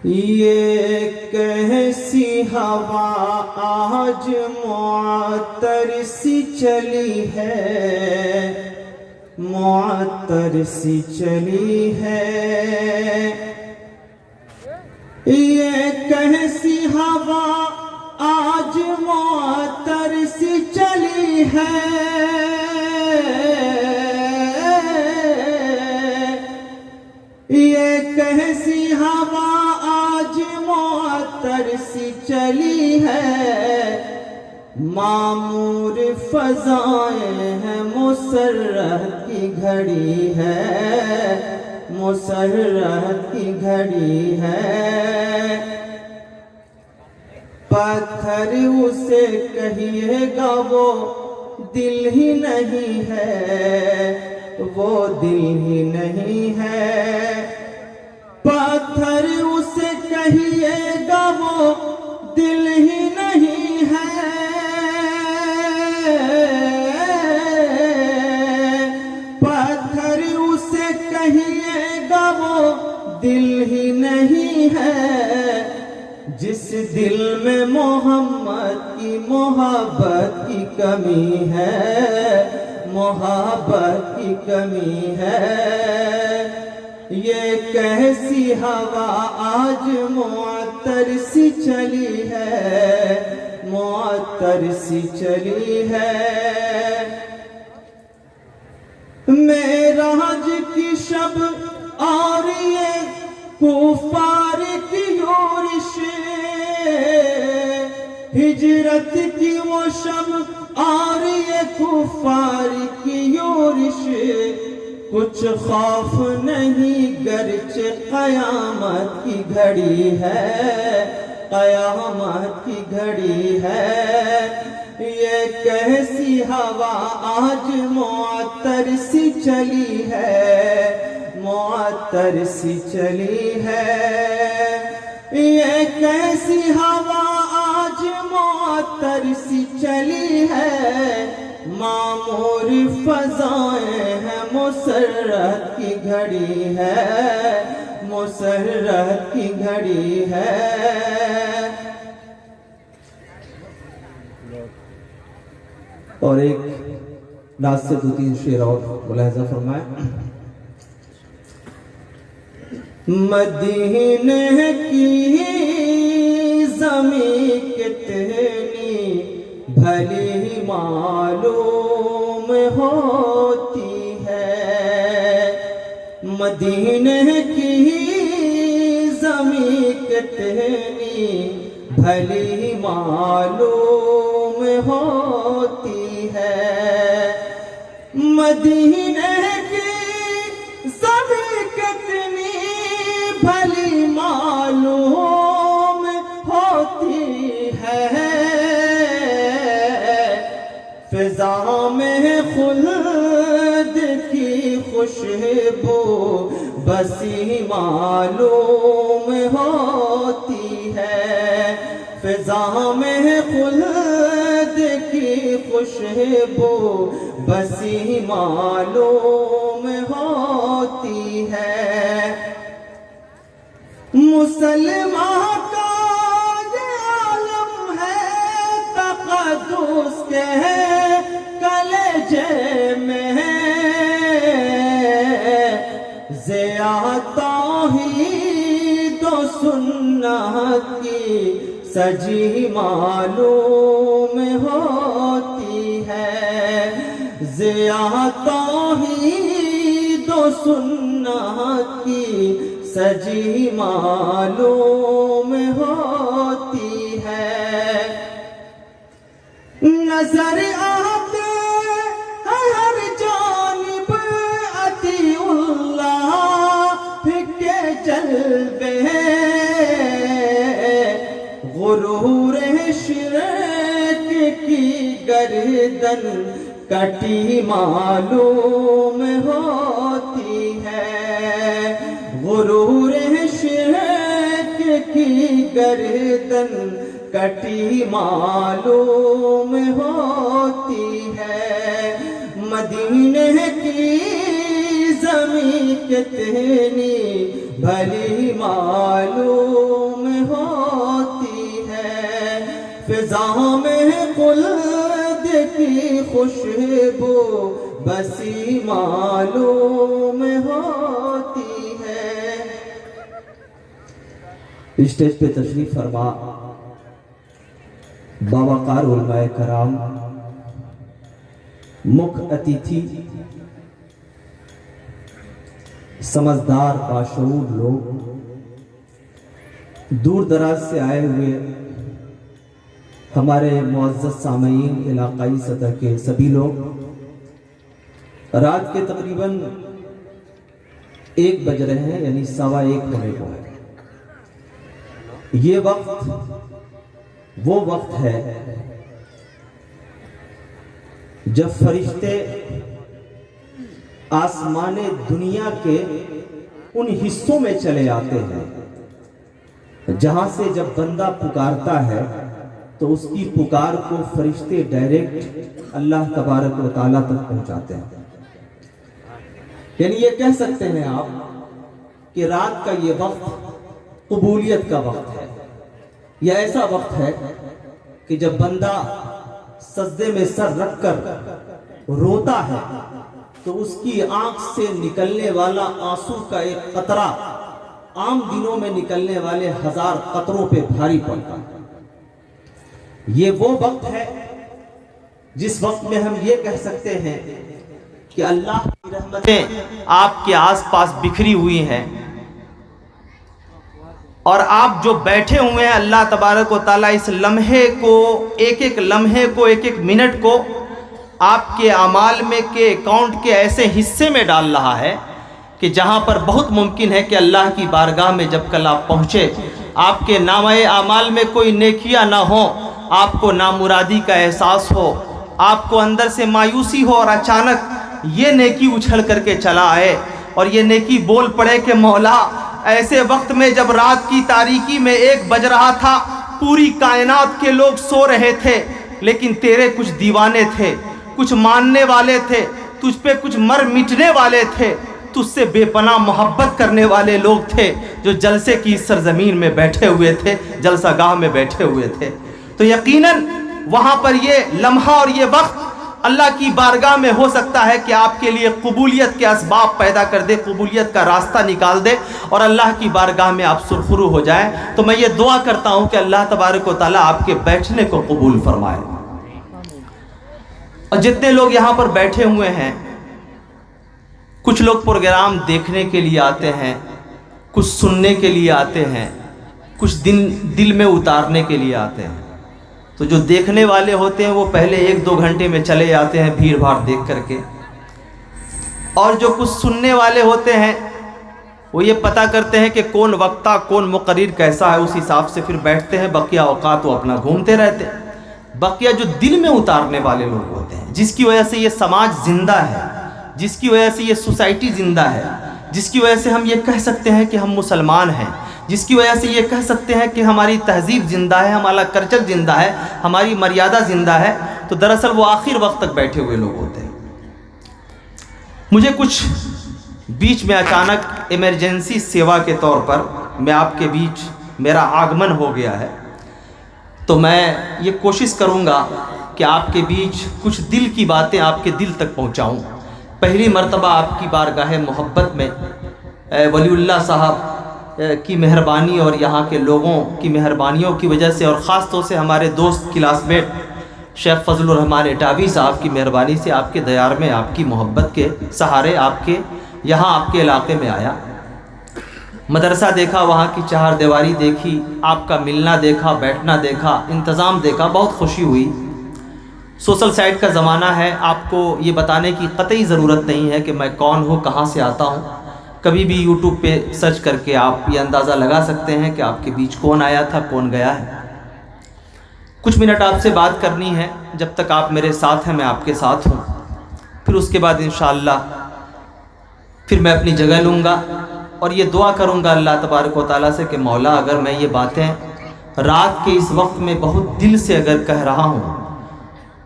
یہ کیسی ہوا آج معطر سی چلی ہے، معطر سی چلی ہے. یہ کیسی ہوا آج معطر سی چلی ہے، یہ کیسی ہوا آج معطر سی چلی ہے. معمور فضائیں ہیں، مسرت کی گھڑی ہے، مسرت کی گھڑی ہے. پتھر اسے کہیے گا وہ دل ہی نہیں ہے، وہ دل ہی نہیں ہے. پتھر اسے کہیے گا وہ دل ہی نہیں ہے. پتھر اسے کہیے گا وہ دل ہی نہیں ہے. جس دل میں محمد کی محبت کی کمی ہے، محبت کی کمی ہے. یہ کیسی ہوا آج معطر سی چلی ہے، معطر سی چلی ہے. معراج کی شب اور یہ کفار کی یورش، ہجرت کی وہ شب اور یہ کفار کی یورش. کچھ خوف نہیں گرچہ قیامت کی گھڑی ہے، قیامت کی گھڑی ہے. یہ کیسی ہوا آج معطر سی چلی ہے، معطر سی چلی ہے. یہ کیسی ہوا آج معطر سی چلی ہے. معمور فضائیں ہیں، مسرت کی گھڑی ہے، مسرت کی گھڑی ہے. اور ایک ناز سے دو تین شعر اور ملاحظہ فرمائیں. مدینے کی زمین کتنی بھلی معلوم ہوتی ہے، مدینے کی زمین کتنی بھلی معلوم ہوتی ہے. مدینے کی زمین کتنی بھلی معلوم ہوتی ہے. فضا میں خلد کی خوشبو بسی معلوم ہوتی ہے. فضا میں خلد کی خوشبو بسی معلوم ہوتی ہے. مسلمان کا یہ عالم ہے، تقدس کے کلیجے میں ضیاء توحید و سنت کی سجی معلوم ہوتی ہے. ضیاء توحید و سنت کی سجی معلوم ہوتی ہے. نظر آتے ہر جانب اطیع اللہ کے جلوے، غرور شرک کی گردن کٹی معلوم ہوتی ہے. غرور شرک کی گردن کٹی معلوم ہوتی ہے. مدینے کی زمین کتنی بھلی معلوم فضا میں خلد کی خوشبو بسی معلوم ہوتی ہے۔ اسٹیج پہ تشریف فرما باوقار علماء کرام، مکھ اتیتھی، سمجھدار باشعور لوگ، دور دراز سے آئے ہوئے ہمارے معزز سامعین، علاقائی سطح کے سبھی لوگ، رات کے تقریباً 1 بج رہے ہیں، یعنی 1:15 ہونے کو ہے۔ یہ وقت وہ وقت ہے جب فرشتے آسمان دنیا کے ان حصوں میں چلے آتے ہیں جہاں سے جب بندہ پکارتا ہے تو اس کی پکار کو فرشتے ڈائریکٹ اللہ تبارک و تعالیٰ تک پہنچاتے ہیں۔ یعنی یہ کہہ سکتے ہیں آپ کہ رات کا یہ وقت قبولیت کا وقت ہے۔ یہ ایسا وقت ہے کہ جب بندہ سجدے میں سر رکھ کر روتا ہے تو اس کی آنکھ سے نکلنے والا آنسو کا ایک قطرہ عام دنوں میں نکلنے والے 1000 قطروں پہ بھاری پڑتا ہے۔ یہ وہ وقت ہے جس وقت میں ہم یہ کہہ سکتے ہیں کہ اللہ کی رحمتیں آپ کے آس پاس بکھری ہوئی ہیں، اور آپ جو بیٹھے ہوئے ہیں اللہ تبارک و تعالیٰ اس لمحے کو، ایک ایک لمحے کو، ایک ایک منٹ کو آپ کے اعمال میں کے اکاؤنٹ کے ایسے حصے میں ڈال رہا ہے کہ جہاں پر بہت ممکن ہے کہ اللہ کی بارگاہ میں جب کل آپ پہنچے، آپ کے نامہ اعمال میں کوئی نیکیاں نہ ہوں، آپ کو نامرادی کا احساس ہو، آپ کو اندر سے مایوسی ہو، اور اچانک یہ نیکی اچھل کر کے چلا آئے اور یہ نیکی بول پڑے کہ مولا ایسے وقت میں جب رات کی تاریکی میں 1 بج رہا تھا، پوری کائنات کے لوگ سو رہے تھے، لیکن تیرے کچھ دیوانے تھے، کچھ ماننے والے تھے، تجھ پہ کچھ مر مٹنے والے تھے، تجھ سے بے پناہ محبت کرنے والے لوگ تھے جو جلسے کی سرزمین میں بیٹھے ہوئے تھے، جلسہ گاہ میں بیٹھے ہوئے تھے۔ تو یقیناً وہاں پر یہ لمحہ اور یہ وقت اللہ کی بارگاہ میں ہو سکتا ہے کہ آپ کے لیے قبولیت کے اسباب پیدا کر دے، قبولیت کا راستہ نکال دے، اور اللہ کی بارگاہ میں آپ سرخرو ہو جائیں۔ تو میں یہ دعا کرتا ہوں کہ اللہ تبارک و تعالیٰ آپ کے بیٹھنے کو قبول فرمائے۔ اور جتنے لوگ یہاں پر بیٹھے ہوئے ہیں، کچھ لوگ پروگرام دیکھنے کے لیے آتے ہیں، کچھ سننے کے لیے آتے ہیں، کچھ دل میں اتارنے کے لیے آتے ہیں۔ تو جو دیکھنے والے ہوتے ہیں وہ پہلے 1-2 گھنٹے میں چلے جاتے ہیں بھیڑ بھاڑ دیکھ کر کے، اور جو کچھ سننے والے ہوتے ہیں وہ یہ پتہ کرتے ہیں کہ کون وقتہ، کون مقرر کیسا ہے، اس حساب سے پھر بیٹھتے ہیں، بقیہ اوقات وہ اپنا گھومتے رہتے ہیں۔ بقیہ جو دل میں اتارنے والے لوگ ہوتے ہیں، جس کی وجہ سے یہ سماج زندہ ہے، جس کی وجہ سے یہ سوسائٹی زندہ ہے، جس کی وجہ سے ہم یہ کہہ سکتے ہیں کہ ہم مسلمان ہیں، جس کی وجہ سے یہ کہہ سکتے ہیں کہ ہماری تہذیب زندہ ہے، ہمارا کلچر زندہ ہے، ہماری مریادہ زندہ ہے، تو دراصل وہ آخر وقت تک بیٹھے ہوئے لوگ ہوتے ہیں۔ مجھے کچھ بیچ میں اچانک ایمرجنسی سیوا کے طور پر میں آپ کے بیچ میرا آگمن ہو گیا ہے، تو میں یہ کوشش کروں گا کہ آپ کے بیچ کچھ دل کی باتیں آپ کے دل تک پہنچاؤں۔ پہلی مرتبہ آپ کی بارگاہ محبت میں ولی اللہ صاحب کی مہربانی اور یہاں کے لوگوں کی مہربانیوں کی وجہ سے، اور خاص طور سے ہمارے دوست کلاس میٹ شیخ فضل الرحمان اٹاوی صاحب کی مہربانی سے، آپ کے دیار میں آپ کی محبت کے سہارے آپ کے یہاں آپ کے علاقے میں آیا۔ مدرسہ دیکھا، وہاں کی چہار دیواری دیکھی، آپ کا ملنا دیکھا، بیٹھنا دیکھا، انتظام دیکھا، بہت خوشی ہوئی۔ سوشل سائٹ کا زمانہ ہے، آپ کو یہ بتانے کی قطعی ضرورت نہیں ہے کہ میں کون ہوں، کہاں سے آتا ہوں۔ کبھی بھی یوٹیوب پہ سرچ کر کے آپ یہ اندازہ لگا سکتے ہیں کہ آپ کے بیچ کون آیا تھا، کون گیا ہے۔ کچھ منٹ آپ سے بات کرنی ہے، جب تک آپ میرے ساتھ ہیں میں آپ کے ساتھ ہوں، پھر اس کے بعد انشاءاللہ پھر میں اپنی جگہ لوں گا، اور یہ دعا کروں گا اللہ تبارک و تعالیٰ سے کہ مولا اگر میں یہ باتیں رات کے اس وقت میں بہت دل سے اگر کہہ رہا ہوں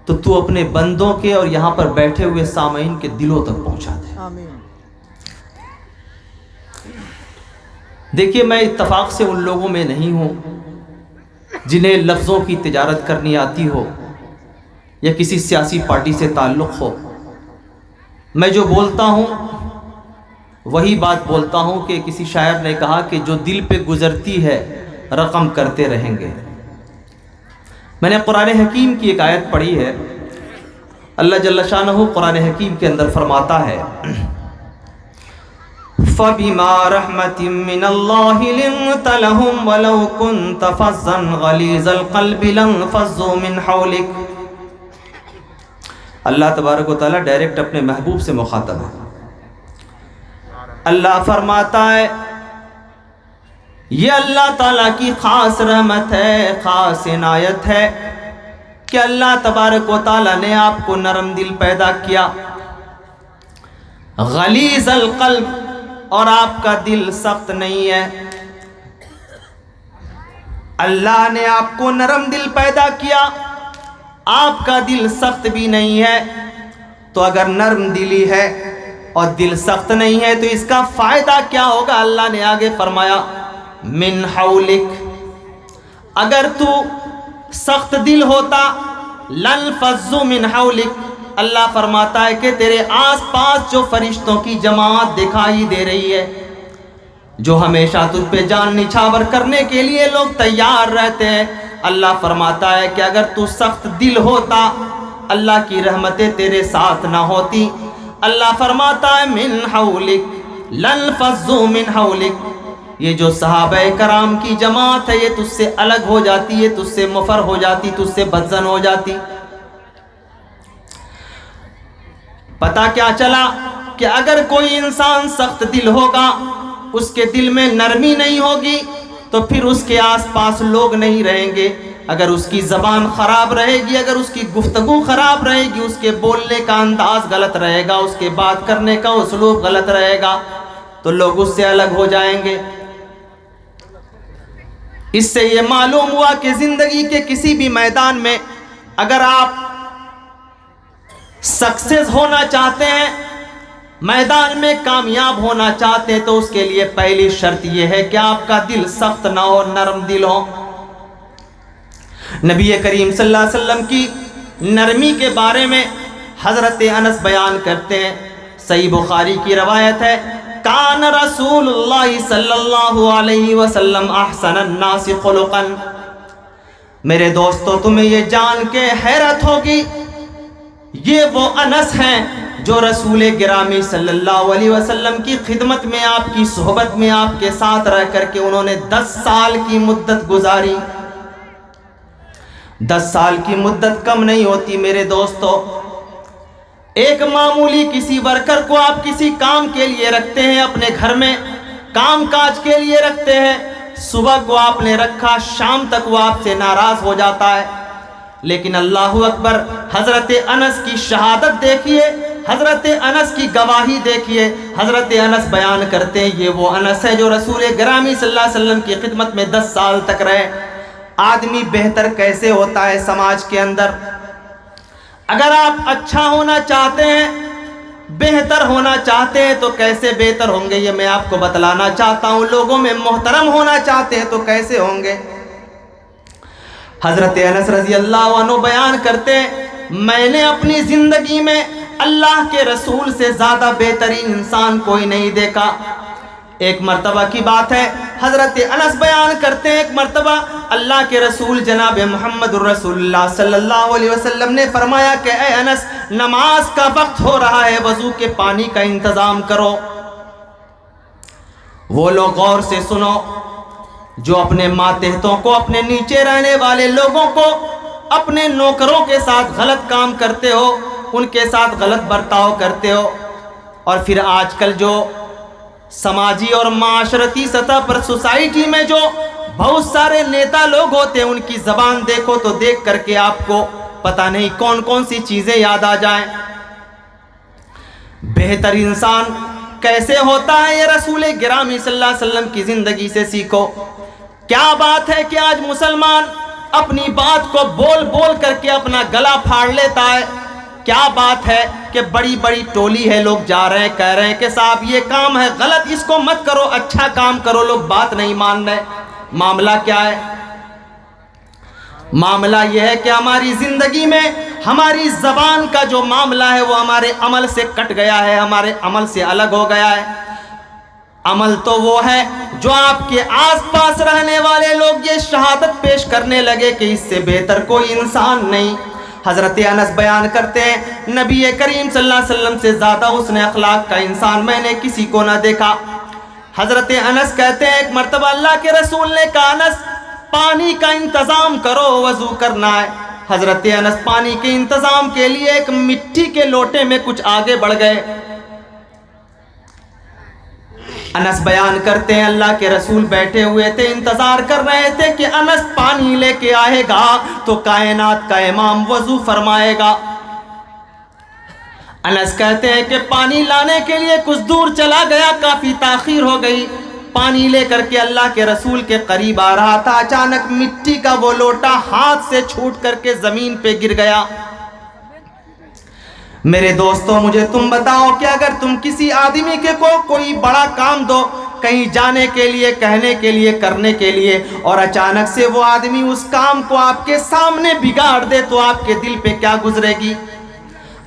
تو تو اپنے بندوں کے اور یہاں پر بیٹھے ہوئے سامعین کے دلوں تک پہنچا دے۔ آمین۔ دیکھیے میں اتفاق سے ان لوگوں میں نہیں ہوں جنہیں لفظوں کی تجارت کرنی آتی ہو یا کسی سیاسی پارٹی سے تعلق ہو، میں جو بولتا ہوں وہی بات بولتا ہوں کہ کسی شاعر نے کہا کہ جو دل پہ گزرتی ہے رقم کرتے رہیں گے۔ میں نے قرآن حکیم کی ایک آیت پڑھی ہے، اللہ جل شانہ قرآن حکیم کے اندر فرماتا ہے فَبِمَا رَحْمَةٍ مِّنَ اللَّهِ لِنْتَ لَهُمْ وَلَوْ كُنْتَ فَظًّا غَلِيظَ الْقَلْبِ لَانفَضُّوا مِنْ حَوْلِكَ۔ اللہ تبارک و تعالیٰ ڈائریکٹ اپنے محبوب سے مخاطب ہے۔ اللہ فرماتا ہے یہ اللہ تعالیٰ کی خاص رحمت ہے، خاص عنایت ہے کہ اللہ تبارک و تعالیٰ نے آپ کو نرم دل پیدا کیا، غلیظ القلب، اور آپ کا دل سخت نہیں ہے۔ اللہ نے آپ کو نرم دل پیدا کیا، آپ کا دل سخت بھی نہیں ہے۔ تو اگر نرم دلی ہے اور دل سخت نہیں ہے تو اس کا فائدہ کیا ہوگا؟ اللہ نے آگے فرمایا من حولک، اگر تو سخت دل ہوتا لنفضوا من حولک، اللہ فرماتا ہے کہ تیرے آس پاس جو فرشتوں کی جماعت دکھائی دے رہی ہے، جو ہمیشہ تجھ پہ جان نچھاور کرنے کے لیے لوگ تیار رہتے ہیں، اللہ فرماتا ہے کہ اگر تو سخت دل ہوتا اللہ کی رحمتیں تیرے ساتھ نہ ہوتی۔ اللہ فرماتا ہے من حولک لنفضوا من حولک، یہ جو صحابہ کرام کی جماعت ہے یہ تجھ سے الگ ہو جاتی ہے، تجھ سے مفر ہو جاتی، تجھ سے بدزن ہو جاتی۔ پتہ کیا چلا کہ اگر کوئی انسان سخت دل ہوگا، اس کے دل میں نرمی نہیں ہوگی تو پھر اس کے آس پاس لوگ نہیں رہیں گے۔ اگر اس کی زبان خراب رہے گی، اگر اس کی گفتگو خراب رہے گی، اس کے بولنے کا انداز غلط رہے گا، اس کے بات کرنے کا اسلوب غلط رہے گا تو لوگ اس سے الگ ہو جائیں گے۔ اس سے یہ معلوم ہوا کہ زندگی کے کسی بھی میدان میں اگر آپ سکسیس ہونا چاہتے ہیں، میدان میں کامیاب ہونا چاہتے ہیں، تو اس کے لیے پہلی شرط یہ ہے کہ آپ کا دل سخت نہ ہو، نرم دل ہو۔ نبی کریم صلی اللہ علیہ وسلم کی نرمی کے بارے میں حضرت انس بیان کرتے ہیں، صحیح بخاری کی روایت ہے، کان رسول اللہ صلی اللہ علیہ وسلم احسن الناس خلقا۔ میرے دوستو تمہیں یہ جان کے حیرت ہوگی، یہ وہ انس ہیں جو رسول گرامی صلی اللہ علیہ وسلم کی خدمت میں، آپ کی صحبت میں، آپ کے ساتھ رہ کر کے انہوں نے 10 سال کی مدت گزاری۔ 10 سال کی مدت کم نہیں ہوتی میرے دوستو۔ ایک معمولی کسی ورکر کو آپ کسی کام کے لیے رکھتے ہیں، اپنے گھر میں کام کاج کے لیے رکھتے ہیں، صبح کو آپ نے رکھا، شام تک وہ آپ سے ناراض ہو جاتا ہے، لیکن اللہ اکبر، حضرت انس کی شہادت دیکھیے، حضرت انس کی گواہی دیکھیے۔ حضرت انس بیان کرتے ہیں یہ وہ انس ہے جو رسول گرامی صلی اللہ علیہ وسلم کی خدمت میں 10 سال تک رہے۔ آدمی بہتر کیسے ہوتا ہے سماج کے اندر؟ اگر آپ اچھا ہونا چاہتے ہیں، بہتر ہونا چاہتے ہیں تو کیسے بہتر ہوں گے یہ میں آپ کو بتلانا چاہتا ہوں۔ لوگوں میں محترم ہونا چاہتے ہیں تو کیسے ہوں گے؟ حضرت انس رضی اللہ عنہ بیان کرتے ہیں میں نے اپنی زندگی میں اللہ کے رسول سے زیادہ بہترین انسان کوئی نہیں دیکھا۔ ایک مرتبہ کی بات ہے، حضرت انس بیان کرتے ہیں ایک مرتبہ اللہ کے رسول جناب محمد الرسول اللہ صلی اللہ علیہ وسلم نے فرمایا کہ اے انس، نماز کا وقت ہو رہا ہے، وضو کے پانی کا انتظام کرو۔ وہ لوگ غور سے سنو جو اپنے ماتحتوں کو، اپنے نیچے رہنے والے لوگوں کو، اپنے نوکروں کے ساتھ غلط کام کرتے ہو، ان کے ساتھ غلط برتاؤ کرتے ہو، اور پھر آج کل جو سماجی اور معاشرتی سطح پر سوسائٹی میں جو بہت سارے نیتا لوگ ہوتے ہیں، ان کی زبان دیکھو تو دیکھ کر کے آپ کو پتہ نہیں کون کون سی چیزیں یاد آ جائیں۔ بہتر انسان کیسے ہوتا ہے یہ رسول گرامی صلی اللہ علیہ وسلم کی زندگی سے سیکھو۔ کیا بات ہے کہ آج مسلمان اپنی بات کو بول بول کر کے اپنا گلا پھاڑ لیتا ہے۔ کیا بات ہے کہ بڑی بڑی ٹولی ہے، لوگ جا رہے ہیں، کہہ رہے ہیں کہ صاحب یہ کام ہے غلط، اس کو مت کرو، اچھا کام کرو، لوگ بات نہیں مان رہے۔ معاملہ کیا ہے؟ معاملہ یہ ہے کہ ہماری زندگی میں ہماری زبان کا جو معاملہ ہے وہ ہمارے عمل سے کٹ گیا ہے، ہمارے عمل سے الگ ہو گیا ہے۔ عمل تو وہ ہے جو آپ کے آس پاس رہنے والے لوگ یہ شہادت پیش کرنے لگے کہ اس سے بہتر کوئی انسان نہیں۔ حضرت انس بیان کرتے ہیں نبی کریم صلی اللہ علیہ وسلم سے زیادہ حسن اخلاق کا انسان میں نے کسی کو نہ دیکھا۔ حضرت انس کہتے ہیں ایک مرتبہ اللہ کے رسول نے کہا انس پانی کا انتظام کرو، وضو کرنا ہے۔ حضرت انس پانی کے انتظام کے لیے ایک مٹی کے لوٹے میں کچھ آگے بڑھ گئے۔ انس بیان کرتے ہیں اللہ کے رسول بیٹھے ہوئے تھے، انتظار کر رہے تھے کہ انس پانی لے کے آئے گا تو کائنات کا امام وضو فرمائے گا۔ انس کہتے ہیں کہ پانی لانے کے لیے کچھ دور چلا گیا، کافی تاخیر ہو گئی، پانی لے کر کے اللہ کے رسول کے قریب آ رہا تھا، اچانک مٹی کا وہ لوٹا ہاتھ سے چھوٹ کر کے زمین پہ گر گیا۔ میرے دوستوں مجھے تم بتاؤ کہ اگر تم کسی آدمی کے کو کوئی بڑا کام دو کہیں جانے کے لیے، کہنے کے لیے، کرنے کے لیے، اور اچانک سے وہ آدمی اس کام کو آپ کے سامنے بگاڑ دے تو آپ کے دل پہ کیا گزرے گی؟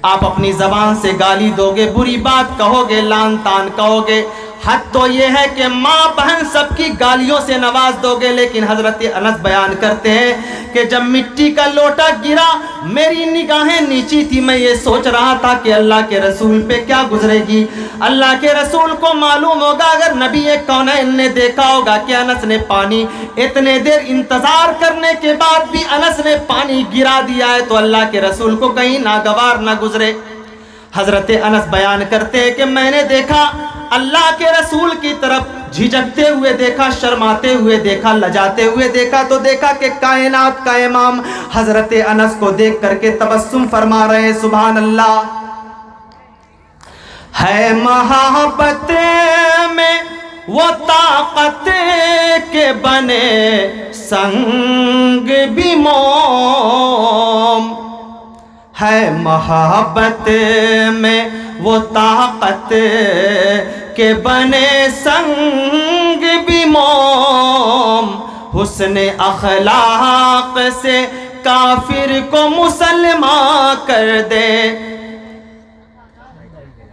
آپ اپنی زبان سے گالی دو گے، بری بات کہو گے، لعن طعن کہو گے، حد تو یہ ہے کہ ماں بہن سب کی گالیوں سے نواز دو گے۔ لیکن حضرت انس بیان کرتے ہیں کہ جب مٹی کا لوٹا گرا میری نگاہیں نیچی تھی، میں یہ سوچ رہا تھا کہ اللہ کے رسول پہ کیا گزرے گی۔ اللہ کے رسول کو معلوم ہوگا، اگر نبی کونین نے دیکھا ہوگا کہ انس نے پانی اتنے دیر انتظار کرنے کے بعد بھی انس نے پانی گرا دیا ہے تو اللہ کے رسول کو کہیں ناگوار نہ گزرے۔ حضرت انس بیان کرتے ہیں کہ میں نے دیکھا اللہ کے رسول کی طرف جھجکتے ہوئے دیکھا، شرماتے ہوئے دیکھا، لجاتے ہوئے دیکھا، تو دیکھا کہ کائنات کا امام حضرت انس کو دیکھ کر کے تبسم فرما رہے ہیں۔ سبحان اللہ۔ ہے محبت میں وہ طاقت کے بنے سنگ بھی موم، ہے محبت میں وہ طاقت کے بنے سنگ بھی موم، حسن اخلاق سے کافر کو مسلمان کر دے۔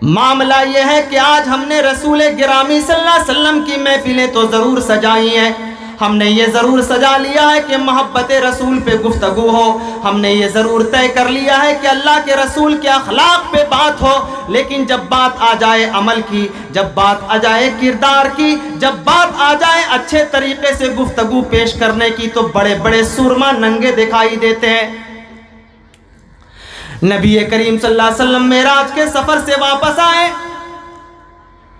معاملہ یہ ہے کہ آج ہم نے رسول گرامی صلی اللہ علیہ وسلم کی محفلیں تو ضرور سجائی ہیں، ہم نے یہ ضرور سجا لیا ہے کہ محبت رسول پہ گفتگو ہو، ہم نے یہ ضرور طے کر لیا ہے کہ اللہ کے رسول کے اخلاق پہ بات ہو، لیکن جب بات آ جائے عمل کی، جب بات آ جائے کردار کی، جب بات آ جائے اچھے طریقے سے گفتگو پیش کرنے کی تو بڑے بڑے سرما ننگے دکھائی دیتے ہیں۔ نبی کریم صلی اللہ علیہ وسلم معراج کے سفر سے واپس آئے،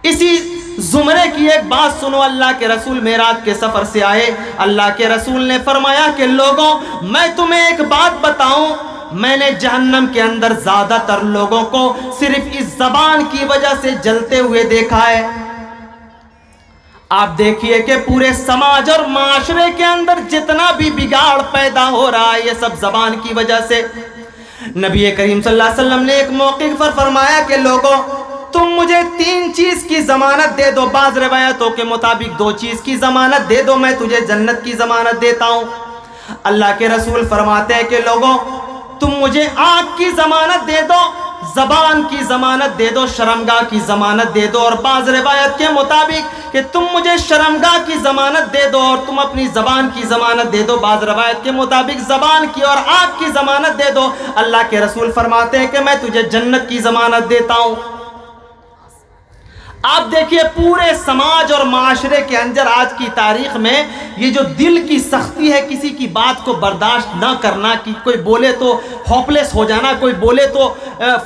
اسی زمرے کی ایک بات سنو، اللہ کے رسول معراج کے سفر سے آئے، اللہ کے رسول نے فرمایا کہ لوگوں میں تمہیں ایک بات بتاؤں، میں نے جہنم کے اندر زیادہ تر لوگوں کو صرف اس زبان کی وجہ سے جلتے ہوئے دیکھا ہے۔ آپ دیکھیے کہ پورے سماج اور معاشرے کے اندر جتنا بھی بگاڑ پیدا ہو رہا ہے یہ سب زبان کی وجہ سے۔ نبی کریم صلی اللہ علیہ وسلم نے ایک موقع پر فرمایا کہ لوگوں تم مجھے 3 چیز کی ضمانت دے دو، بعض روایتوں کے مطابق 2 چیز کی ضمانت دے دو، میں تجھے جنت کی ضمانت دیتا ہوں۔ اللہ کے رسول فرماتے ہیں کہ لوگوں تم مجھے آنکھ کی ضمانت دے دو، زبان کی ضمانت دے دو، شرمگاہ کی ضمانت دے دو، اور بعض روایت کے مطابق کہ تم مجھے شرمگاہ کی ضمانت دے دو اور تم اپنی زبان کی ضمانت دے دو، بعض روایت کے مطابق زبان کی اور آنکھ کی ضمانت دے دو۔ اللہ کے رسول فرماتے ہیں کہ میں تجھے جنت کی ضمانت دیتا ہوں۔ آپ دیکھیے پورے سماج اور معاشرے کے اندر آج کی تاریخ میں یہ جو دل کی سختی ہے، کسی کی بات کو برداشت نہ کرنا، کہ کوئی بولے تو ہوپلیس ہو جانا، کوئی بولے تو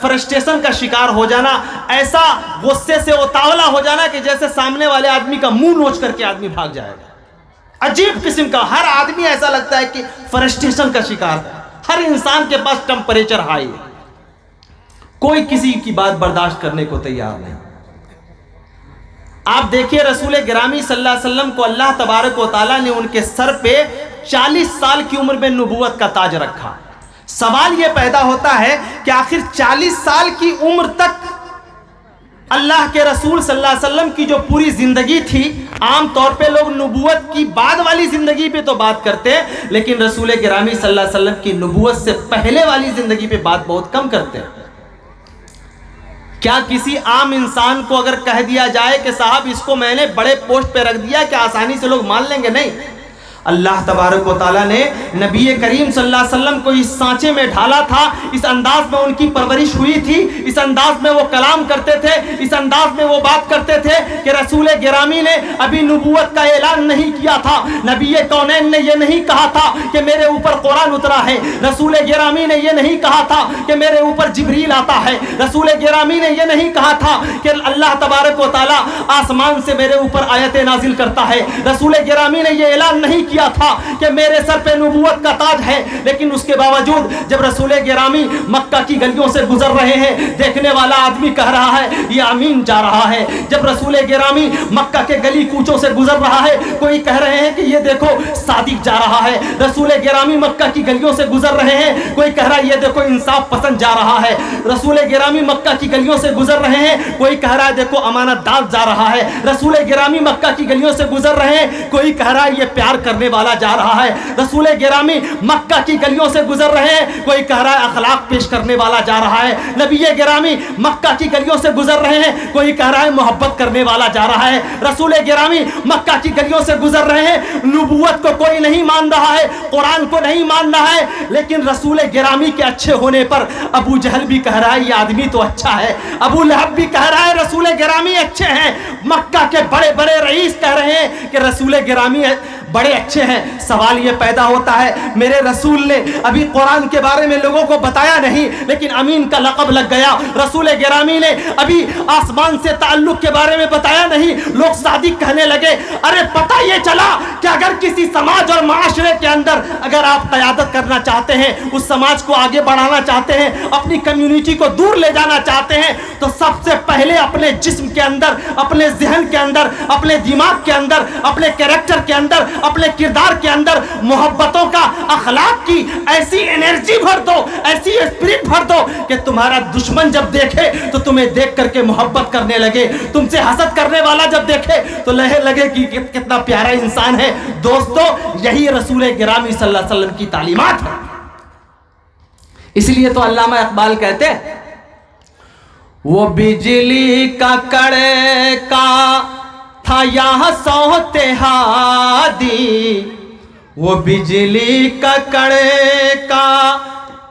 فرسٹریشن کا شکار ہو جانا، ایسا غصے سے اتاولا ہو جانا کہ جیسے سامنے والے آدمی کا منہ نوچ کر کے آدمی بھاگ جائے گا۔ عجیب قسم کا، ہر آدمی ایسا لگتا ہے کہ فرسٹریشن کا شکار ہے، ہر انسان کے پاس ٹمپریچر ہائی ہے، کوئی کسی کی بات برداشت کرنے کو تیار نہیں۔ آپ دیکھیے رسول گرامی صلی اللہ علیہ وسلم کو اللہ تبارک و تعالیٰ نے ان کے سر پہ 40 سال کی عمر میں نبوت کا تاج رکھا۔ سوال یہ پیدا ہوتا ہے کہ آخر 40 سال کی عمر تک اللہ کے رسول صلی اللہ علیہ وسلم کی جو پوری زندگی تھی، عام طور پہ لوگ نبوت کی بعد والی زندگی پہ تو بات کرتے ہیں، لیکن رسول گرامی صلی اللہ علیہ وسلم کی نبوت سے پہلے والی زندگی پہ بات بہت کم کرتے ہیں۔ کیا کسی عام انسان کو اگر کہہ دیا جائے کہ صاحب اس کو میں نے بڑے پوسٹ پہ رکھ دیا، کیا آسانی سے لوگ مان لیں گے؟ نہیں۔ اللہ تبارک و تعالیٰ نے نبی کریم صلی اللہ علیہ وسلم کو اس سانچے میں ڈھالا تھا، اس انداز میں ان کی پرورش ہوئی تھی، اس انداز میں وہ کلام کرتے تھے، اس انداز میں وہ بات کرتے تھے کہ رسول گرامی نے ابھی نبوت کا اعلان نہیں کیا تھا، نبی کونین نے یہ نہیں کہا تھا کہ میرے اوپر قرآن اترا ہے، رسول گرامی نے یہ نہیں کہا تھا کہ میرے اوپر جبریل آتا ہے، رسول گرامی نے یہ نہیں کہا تھا کہ اللہ تبارک و تعالیٰ آسمان سے میرے اوپر آیتیں نازل کرتا ہے، رسول گرامی نے یہ اعلان نہیں کیا تھا کہ میرے سر پہ نبوت کا تاج ہے۔ لیکن اس کے باوجود جب رسول گرامی مکہ کی گلیوں سے گزر رہے ہیں، دیکھنے والا آدمی کہہ رہا ہے یہ امین جا رہا ہے۔ جب رسول گرامی مکہ کے گلی کوچوں سے گزر رہا ہے، کوئی کہہ رہے ہیں کہ یہ دیکھو صادق جا رہا ہے۔ رسول گرامی مکہ کی گلیوں سے گزر رہے ہیں، کوئی کہہ رہا ہے یہ دیکھو انصاف پسند جا رہا ہے۔ رسول گرامی مکہ کی گلیوں سے گزر رہے ہیں، کوئی کہہ رہا ہے دیکھو امانت دار جا رہا ہے۔ رسول گرامی مکہ کی گلیوں سے گزر رہے ہیں، کوئی کہہ رہا ہے یہ پیار کرنے والا جا رہا ہے۔ رسول گرامی مکہ کی گلیوں سے گزر رہے ہیں، کوئی کہہ رہا ہے اخلاق پیش کرنے والا جا رہا ہے۔ نبی گرامی مکہ کی گلیوں سے گزر رہے ہیں، کوئی کہہ رہا ہے محبت کرنے والا جا رہا ہے۔ رسول گرامی مکہ کی گلیوں سے گزر رہے ہیں، نبوت کو کوئی نہیں مان رہا ہے، قرآن کو نہیں مان رہا ہے، لیکن رسول گرامی کے اچھے ہونے پر ابو جہل بھی کہہ رہا ہے یہ آدمی تو اچھا ہے، ابو لہب بھی کہہ رہا ہے رسول گرامی اچھے ہیں، مکہ کے بڑے بڑے رئیس کہہ رہے ہیں کہ رسول گرامی بڑے اچھے ہیں۔ سوال یہ پیدا ہوتا ہے میرے رسول نے ابھی قرآن کے بارے میں لوگوں کو بتایا نہیں، لیکن امین کا لقب لگ گیا۔ رسول گرامی نے ابھی آسمان سے تعلق کے بارے میں بتایا نہیں، لوگ صادق کہنے لگے۔ ارے پتہ یہ چلا کہ اگر کسی سماج اور معاشرے کے اندر اگر آپ قیادت کرنا چاہتے ہیں، اس سماج کو آگے بڑھانا چاہتے ہیں، اپنی کمیونٹی کو دور لے جانا چاہتے ہیں، تو سب سے پہلے اپنے جسم کے اندر، اپنے ذہن کے اندر، اپنے دماغ کے اندر، اپنے کریکٹر کے اندر، اپنے کردار کے اندر محبتوں کا، اخلاق کی ایسی انرجی بھر دو، ایسی اسپرٹ بھر دو کہ تمہارا دشمن جب دیکھے تو تمہیں دیکھ کر کے محبت کرنے لگے، تم سے حسد کرنے والا جب دیکھے تو لگے کہ کتنا پیارا انسان ہے۔ دوستو یہی رسول گرامی صلی اللہ علیہ وسلم کی تعلیمات ہے۔ اس لیے تو علامہ اقبال کہتے ہیں وہ بجلی کا کڑکا تھا یہاں سوتے ہادی، وہ بجلی کا کڑکا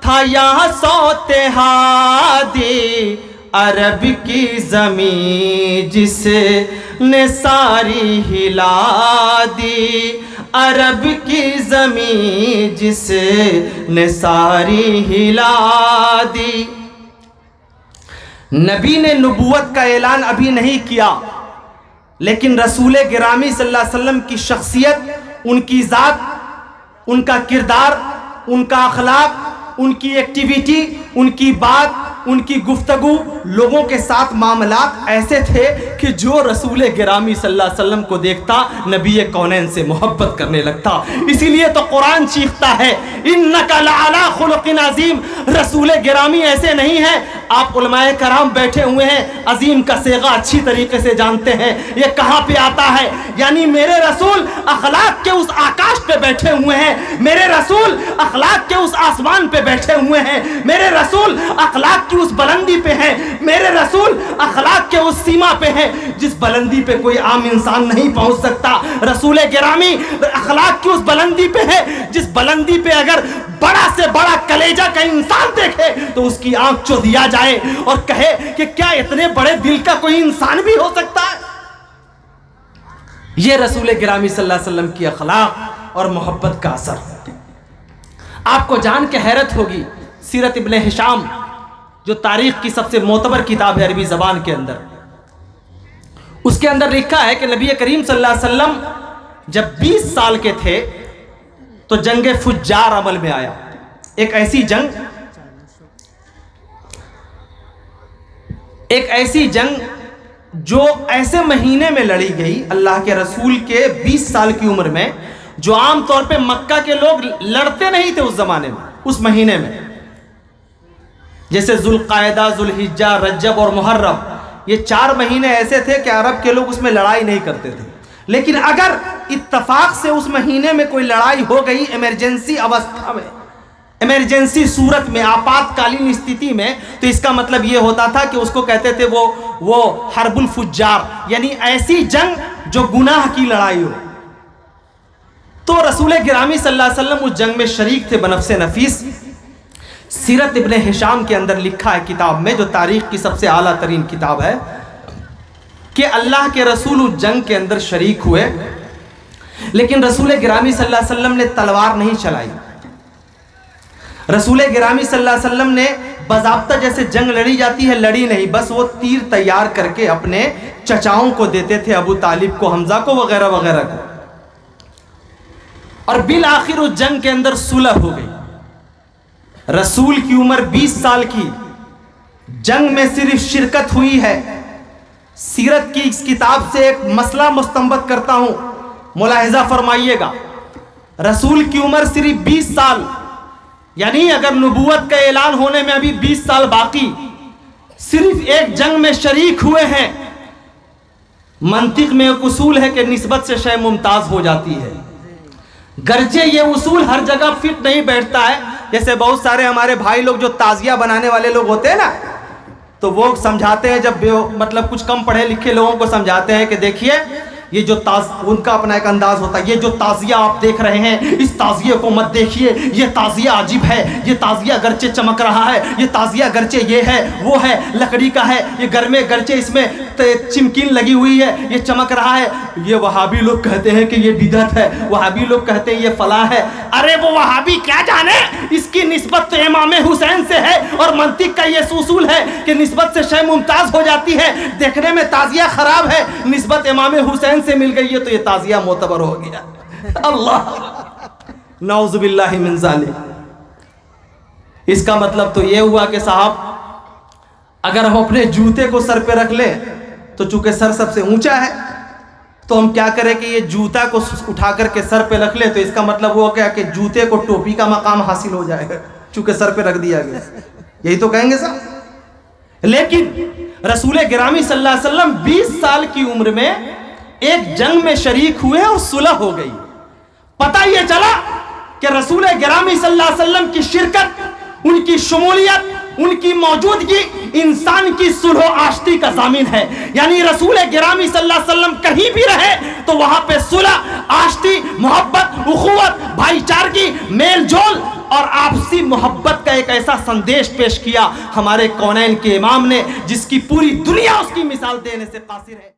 تھا یہاں سوتے ہادی، عرب کی زمین جس نے ساری ہلا دی، عرب کی زمین جس نے ساری ہلا دی۔ نبی نے نبوت کا اعلان ابھی نہیں کیا، لیکن رسول گرامی صلی اللہ علیہ وسلم کی شخصیت، ان کی ذات، ان کا کردار، ان کا اخلاق، ان کی ایکٹیویٹی، ان کی بات، ان کی گفتگو، لوگوں کے ساتھ معاملات ایسے تھے کہ جو رسول گرامی صلی اللہ علیہ وسلم کو دیکھتا نبی کونین سے محبت کرنے لگتا۔ اسی لیے تو قرآن چیختا ہے اِنَّكَ لَعَلَىٰ خُلُقٍ عَظِيمٍ۔ رسول گرامی ایسے نہیں ہیں۔ آپ علماء کرام بیٹھے ہوئے ہیں، عظیم کا صیغہ اچھی طریقے سے جانتے ہیں یہ کہاں پہ آتا ہے، یعنی میرے رسول اخلاق کے اس آکاش پہ بیٹھے ہوئے ہیں، میرے رسول اخلاق کے اس آسمان پہ بیٹھے ہوئے ہیں، میرے رسول اخلاق کی اس بلندی پہ ہیں، میرے رسول اخلاق کے اس سیما پہ ہیں جس بلندی پہ کوئی عام انسان نہیں پہنچ سکتا۔ رسول گرامی اخلاق کی اس بلندی پہ ہے جس بلندی پہ اگر بڑا سے بڑا کلیجہ کا انسان دیکھے تو اس کی آنکھ چودھیا جائے اور کہے کہ کیا اتنے بڑے دل کا کوئی انسان بھی ہو سکتا ہے۔ یہ رسول گرامی صلی اللہ علیہ وسلم کی اخلاق اور محبت کا اثر۔ آپ کو جان کے حیرت ہوگی، سیرت ابن ہشام جو تاریخ کی سب سے معتبر کتاب ہے عربی زبان کے اندر، اس کے اندر لکھا ہے کہ نبی کریم صلی اللہ علیہ وسلم جب 20 سال کے تھے تو جنگ فجار عمل میں آیا۔ ایک ایسی جنگ جو ایسے مہینے میں لڑی گئی اللہ کے رسول کے 20 سال کی عمر میں، جو عام طور پہ مکہ کے لوگ لڑتے نہیں تھے اس زمانے میں، اس مہینے میں، جیسے ذوالقعدہ، ذوالحجہ، رجب اور محرم، یہ 4 مہینے ایسے تھے کہ عرب کے لوگ اس میں لڑائی نہیں کرتے تھے، لیکن اگر اتفاق سے اس مہینے میں کوئی لڑائی ہو گئی ایمرجنسی اوستھا میں، ایمرجنسی صورت میں، آپات کالین استھتی میں، تو اس کا مطلب یہ ہوتا تھا کہ اس کو کہتے تھے وہ حرب الفجار، یعنی ایسی جنگ جو گناہ کی لڑائی ہو۔ تو رسول گرامی صلی اللہ علیہ وسلم اس جنگ میں شریک تھے بنفس نفیس۔ سیرت ابن ہشام کے اندر لکھا ہے کتاب میں، جو تاریخ کی سب سے اعلیٰ ترین کتاب ہے، کہ اللہ کے رسول اس جنگ کے اندر شریک ہوئے، لیکن رسول گرامی صلی اللہ علیہ وسلم نے تلوار نہیں چلائی۔ رسول گرامی صلی اللہ علیہ وسلم نے باضابطہ جیسے جنگ لڑی جاتی ہے لڑی نہیں، بس وہ تیر تیار کر کے اپنے چچاؤں کو دیتے تھے، ابو طالب کو، حمزہ کو، وغیرہ وغیرہ کو، اور بالآخر اس جنگ کے اندر صلح ہو گئی۔ رسول کی عمر 20 سال کی، جنگ میں صرف شرکت ہوئی ہے۔ سیرت کی اس کتاب سے ایک مسئلہ مستنبط کرتا ہوں، ملاحظہ فرمائیے گا۔ رسول کی عمر صرف 20 سال، یعنی اگر نبوت کا اعلان ہونے میں ابھی 20 سال باقی، صرف ایک جنگ میں شریک ہوئے ہیں۔ منطق میں ایک اصول ہے کہ نسبت سے شے ممتاز ہو جاتی ہے، گرچہ یہ اصول ہر جگہ فٹ نہیں بیٹھتا ہے۔ جیسے بہت سارے ہمارے بھائی لوگ جو تعزیہ بنانے والے لوگ ہوتے ہیں نا، تو وہ سمجھاتے ہیں، جب مطلب کچھ کم پڑھے لکھے لوگوں کو سمجھاتے ہیں کہ دیکھیے یہ جو ان کا اپنا ایک انداز ہوتا ہے، یہ جو تعزیہ آپ دیکھ رہے ہیں اس تعزیہ کو مت دیکھیے، یہ تعزیہ عجیب ہے، یہ تعزیہ گرچہ چمک رہا ہے، یہ تعزیہ گرچہ یہ ہے وہ ہے، لکڑی کا ہے، یہ گھر میں گرچہ اس میں چمکین لگی ہوئی ہے، یہ چمک رہا ہے۔ یہ وہابی لوگ کہتے ہیں کہ یہ بدعت ہے، وہابی لوگ کہتے ہیں یہ فلاں ہے۔ ارے وہ وہابی کیا جانے، اس کی نسبت تو امام حسین سے ہے، اور منطق کا یہ اصول ہے کہ نسبت سے شے ممتاز ہو جاتی ہے۔ دیکھنے میں تعزیہ خراب ہے، نسبت امام حسین سے مل گئی ہے تو یہ تعزیہ معتبر ہو گیا۔ اللہ نعوذ باللہ من ذالک۔ اس کا مطلب تو یہ ہوا کہ صاحب اگر ہم اپنے جوتے کو سر پہ رکھ لیں تو چونکہ سر سب سے اونچا ہے تو ہم کیا کریں کہ یہ جوتا کو اٹھا کر کے سر پہ رکھ لیں، تو اس کا مطلب وہ کیا کہ جوتے کو ٹوپی کا مقام حاصل ہو جائے گا چونکہ سر پہ رکھ دیا گیا، یہی تو کہیں گے صاحب۔ لیکن رسول گرامی صلی اللہ علیہ وسلم 20 سال کی عمر میں ایک جنگ میں شریک ہوئے اور صلح ہو گئی۔ پتہ یہ چلا کہ رسول گرامی صلی اللہ علیہ وسلم کی شرکت، ان کی شمولیت، ان کی موجودگی انسان کی صلح و آشتی کا ضامن ہے۔ یعنی رسول گرامی صلی اللہ علیہ وسلم کہیں بھی رہے تو وہاں پہ صلح، آشتی، محبت، اخوت، بھائی چارگی، میل جول اور آپسی محبت کا ایک ایسا سندیش پیش کیا ہمارے کونین کے امام نے، جس کی پوری دنیا اس کی مثال دینے سے قاصر ہے۔